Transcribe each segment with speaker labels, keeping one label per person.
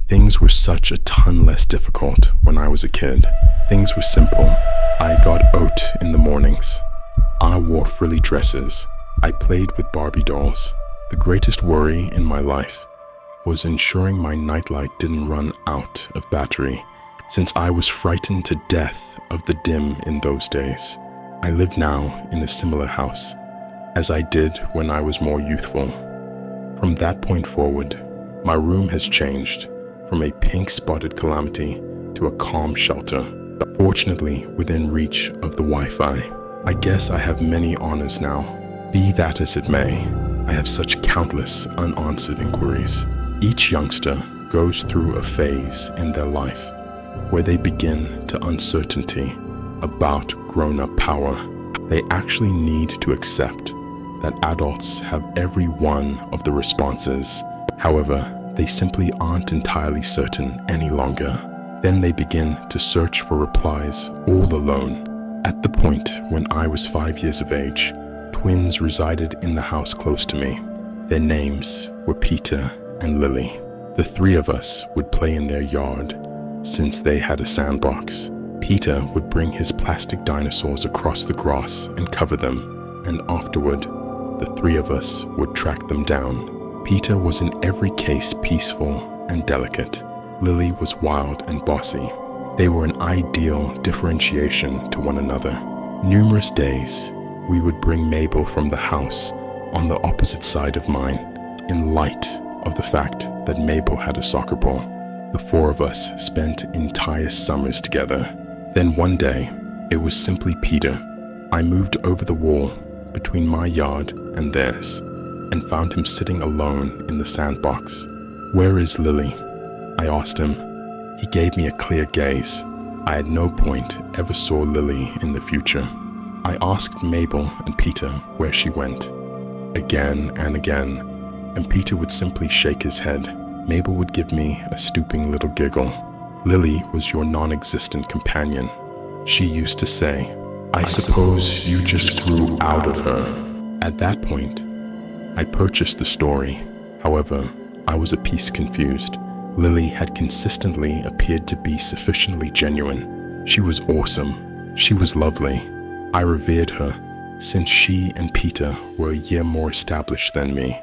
Speaker 1: Things were such a ton less difficult when I was a kid. Things were simple. I got oat in the mornings. I wore frilly dresses. I played with Barbie dolls. The greatest worry in my life was ensuring my nightlight didn't run out of battery, since I was frightened to death of the dim in those days. I live now in a similar house, as I did when I was more youthful. From that point forward, my room has changed from a pink-spotted calamity to a calm shelter, but fortunately within reach of the Wi-Fi. I guess I have many honors now. Be that as it may, I have such countless unanswered inquiries. Each youngster goes through a phase in their life where they begin to uncertainty about grown-up power. They actually need to accept that adults have every one of the responses. However, they simply aren't entirely certain any longer. Then they begin to search for replies all alone. At the point when I was 5 years of age, twins resided in the house close to me. Their names were Peter and Lily. The three of us would play in their yard since they had a sandbox. Peter would bring his plastic dinosaurs across the grass and cover them, and afterward, the three of us would track them down. Peter was in every case peaceful and delicate. Lily was wild and bossy. They were an ideal differentiation to one another. Numerous days, we would bring Mabel from the house on the opposite side of mine, in light of the fact that Mabel had a soccer ball. The four of us spent entire summers together. Then one day, it was simply Peter. I moved over the wall between my yard and theirs, and found him sitting alone in the sandbox. "Where is Lily?" I asked him. He gave me a clear gaze. I at no point ever saw Lily in the future. I asked Mabel and Peter where she went, again and again, and Peter would simply shake his head. Mabel would give me a stooping little giggle. "Lily was your non-existent companion," she used to say. "I suppose you just grew out of her." At that point, I purchased the story. However, I was a piece confused. Lily had consistently appeared to be sufficiently genuine. She was awesome. She was lovely. I revered her, since she and Peter were a year more established than me,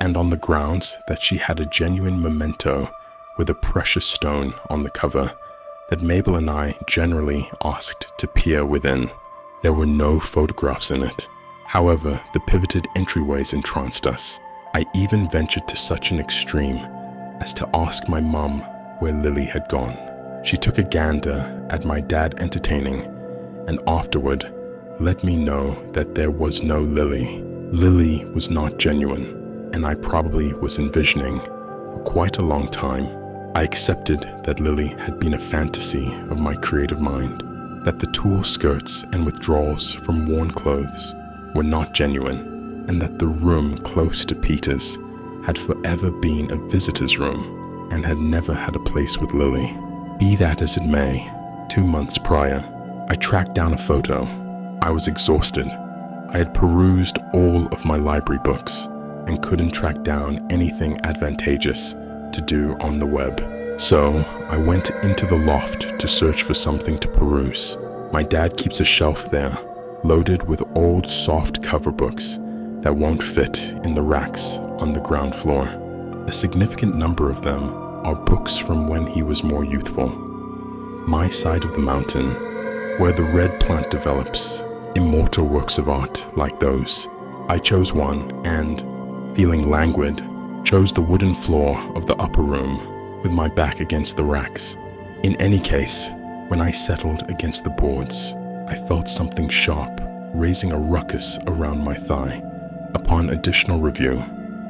Speaker 1: and on the grounds that she had a genuine memento with a precious stone on the cover that Mabel and I generally asked to peer within. There were no photographs in it. However, the pivoted entryways entranced us. I even ventured to such an extreme as to ask my mum where Lily had gone. She took a gander at my dad entertaining, and afterward let me know that there was no Lily. Lily was not genuine, and I probably was envisioning for quite a long time. I accepted that Lily had been a fantasy of my creative mind, that the tulle skirts and withdrawals from worn clothes were not genuine, and that the room close to Peter's had forever been a visitor's room and had never had a place with Lily. Be that as it may, 2 months prior, I tracked down a photo. I was exhausted. I had perused all of my library books and couldn't track down anything advantageous to do on the web. So I went into the loft to search for something to peruse. My dad keeps a shelf there, loaded with old soft cover books that won't fit in the racks on the ground floor. A significant number of them are books from when he was more youthful. My Side of the Mountain, where the red plant develops, immortal works of art like those. I chose one and, feeling languid, chose the wooden floor of the upper room with my back against the racks. In any case, when I settled against the boards, I felt something sharp raising a ruckus around my thigh. Upon additional review,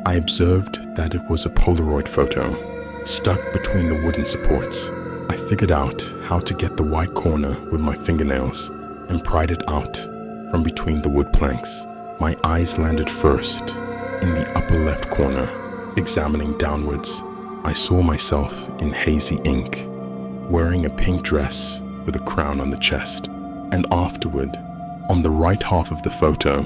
Speaker 1: I observed that it was a Polaroid photo stuck between the wooden supports. I figured out how to get the white corner with my fingernails and pried it out from between the wood planks. My eyes landed first in the upper left corner. Examining downwards, I saw myself in hazy ink, wearing a pink dress with a crown on the chest. And afterward, on the right half of the photo,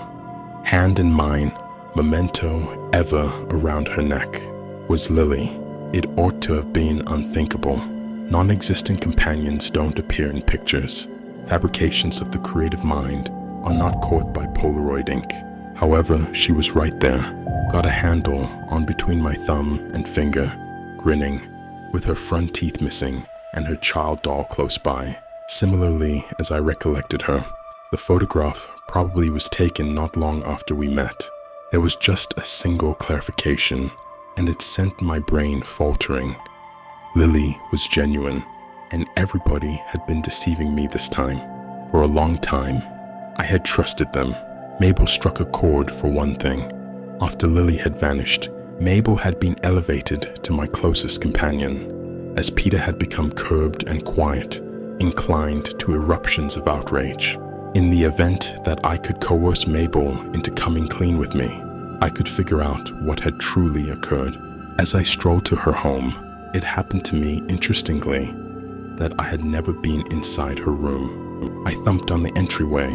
Speaker 1: hand in mine, memento ever around her neck, was Lily. It ought to have been unthinkable. Non-existent companions don't appear in pictures. Fabrications of the creative mind are not caught by Polaroid ink. However, she was right there, got a handle on between my thumb and finger, grinning, with her front teeth missing and her child doll close by, similarly as I recollected her. The photograph probably was taken not long after we met. There was just a single clarification, and it sent my brain faltering. Lily was genuine, and everybody had been deceiving me this time. For a long time, I had trusted them. Mabel struck a chord for one thing. After Lily had vanished, Mabel had been elevated to my closest companion, as Peter had become curbed and quiet, inclined to eruptions of outrage. In the event that I could coerce Mabel into coming clean with me, I could figure out what had truly occurred. As I strolled to her home, it happened to me, interestingly, that I had never been inside her room. I thumped on the entryway,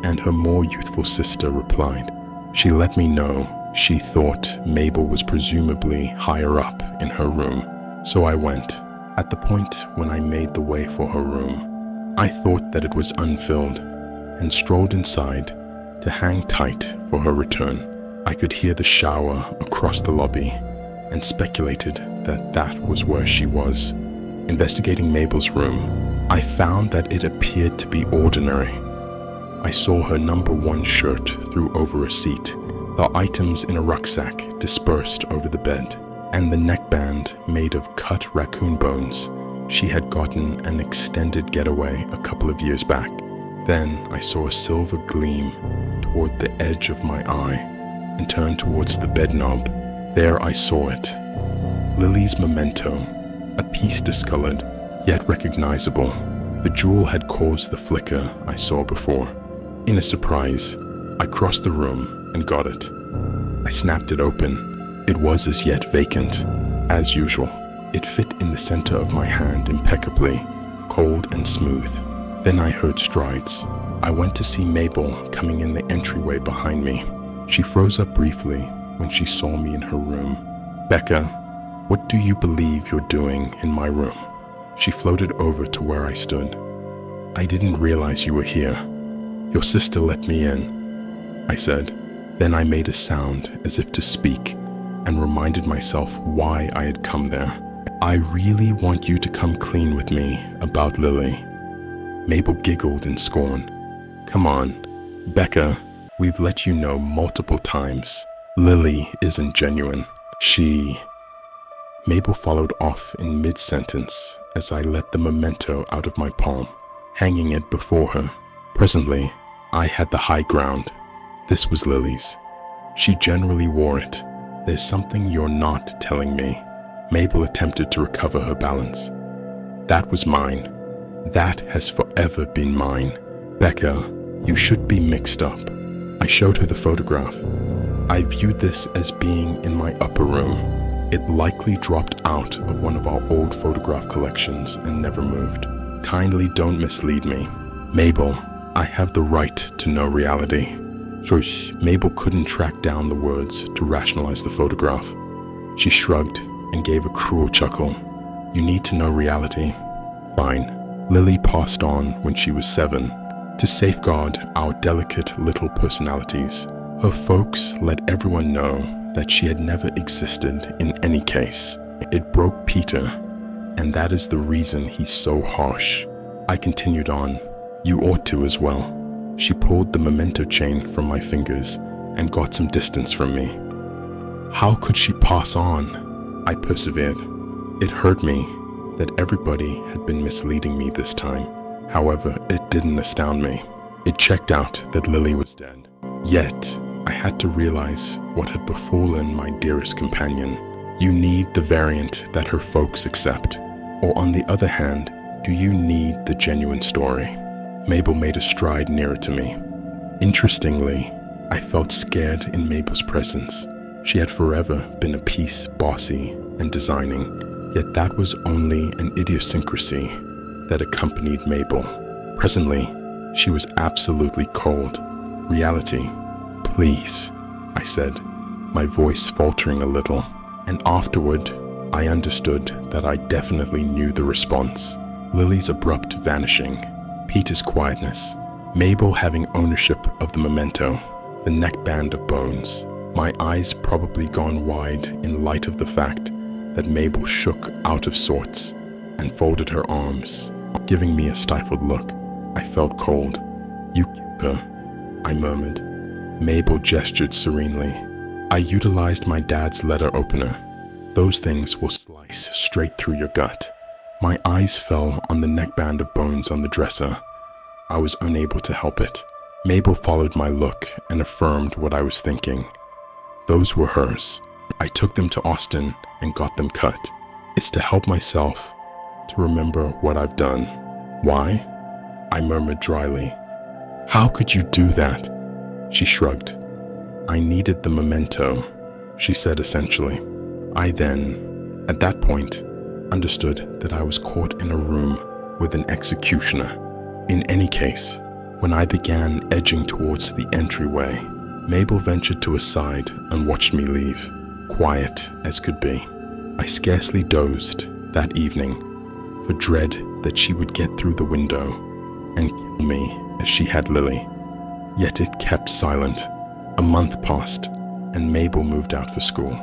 Speaker 1: and her more youthful sister replied. She let me know she thought Mabel was presumably higher up in her room, so I went. At the point when I made the way for her room, I thought that it was unfilled, and strolled inside to hang tight for her return. I could hear the shower across the lobby, and speculated that that was where she was. Investigating Mabel's room, I found that it appeared to be ordinary. I saw her #1 shirt threw over a seat, the items in a rucksack dispersed over the bed, and the neckband made of cut raccoon bones. She had gotten an extended getaway a couple of years back. Then I saw a silver gleam toward the edge of my eye and turned towards the bed knob. There I saw it. Lily's memento, a piece discolored, yet recognizable. The jewel had caused the flicker I saw before. In a surprise, I crossed the room and got it. I snapped it open. It was as yet vacant. As usual, it fit in the center of my hand impeccably, cold and smooth. Then I heard strides. I went to see Mabel coming in the entryway behind me. She froze up briefly when she saw me in her room. "Becca, what do you believe you're doing in my room?" She floated over to where I stood. "I didn't realize you were here. Your sister let me in," I said. Then I made a sound as if to speak and reminded myself why I had come there. "I really want you to come clean with me about Lily." Mabel giggled in scorn. "Come on, Becca, we've let you know multiple times. Lily isn't genuine. She..." Mabel followed off in mid-sentence as I let the memento out of my palm, hanging it before her. Presently, I had the high ground. This was Lily's. She generally wore it. "There's something you're not telling me." Mabel attempted to recover her balance. "That was mine. That has forever been mine. Becca, you should be mixed up." I showed her the photograph. "I viewed this as being in my upper room. It likely dropped out of one of our old photograph collections and never moved. Kindly don't mislead me. Mabel, I have the right to know reality." Shush. Mabel couldn't track down the words to rationalize the photograph. She shrugged and gave a cruel chuckle. "You need to know reality. Fine. Lily passed on when she was 7. To safeguard our delicate little personalities, her folks let everyone know that she had never existed in any case. It broke Peter, and that is the reason he's so harsh." I continued on. "You ought to as well." She pulled the memento chain from my fingers and got some distance from me. "How could she pass on?" I persevered. It hurt me that everybody had been misleading me this time. However, it didn't astound me. It checked out that Lily was dead. Yet, I had to realize what had befallen my dearest companion. You need the variant that her folks accept. Or on the other hand, do you need the genuine story? Mabel made a stride nearer to me. Interestingly, I felt scared in Mabel's presence. She had forever been a piece bossy and designing, yet that was only an idiosyncrasy that accompanied Mabel. Presently, she was absolutely cold. "Reality, please," I said, my voice faltering a little, and afterward, I understood that I definitely knew the response. Lily's abrupt vanishing, Peter's quietness, Mabel having ownership of the memento, the neckband of bones. My eyes probably gone wide in light of the fact that Mabel shook out of sorts and folded her arms, giving me a stifled look. I felt cold. "You killed her," I murmured. Mabel gestured serenely. "I utilized my dad's letter opener. Those things will slice straight through your gut." My eyes fell on the neckband of bones on the dresser. I was unable to help it. Mabel followed my look and affirmed what I was thinking. Those were hers. I took them to Austin and got them cut. It's to help myself, to remember what I've done. "Why?" I murmured dryly. "How could you do that?" She shrugged. "I needed the memento," she said essentially. I then, at that point, understood that I was caught in a room with an executioner. In any case, when I began edging towards the entryway, Mabel ventured to a side and watched me leave, quiet as could be. I scarcely dozed that evening, for dread that she would get through the window and kill me as she had Lily. Yet it kept silent. A month passed, and Mabel moved out for school.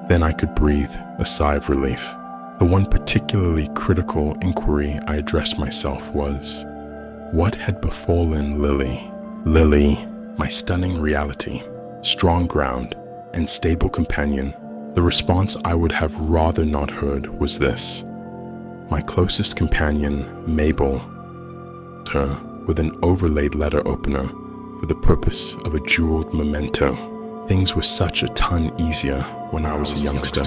Speaker 1: Then I could breathe a sigh of relief. The one particularly critical inquiry I addressed myself was, what had befallen Lily? Lily, my stunning reality, strong ground, and stable companion. The response I would have rather not heard was this: my closest companion, Mabel, her with an overlaid letter opener for the purpose of a jeweled memento. Things were such a ton easier when I was a youngster.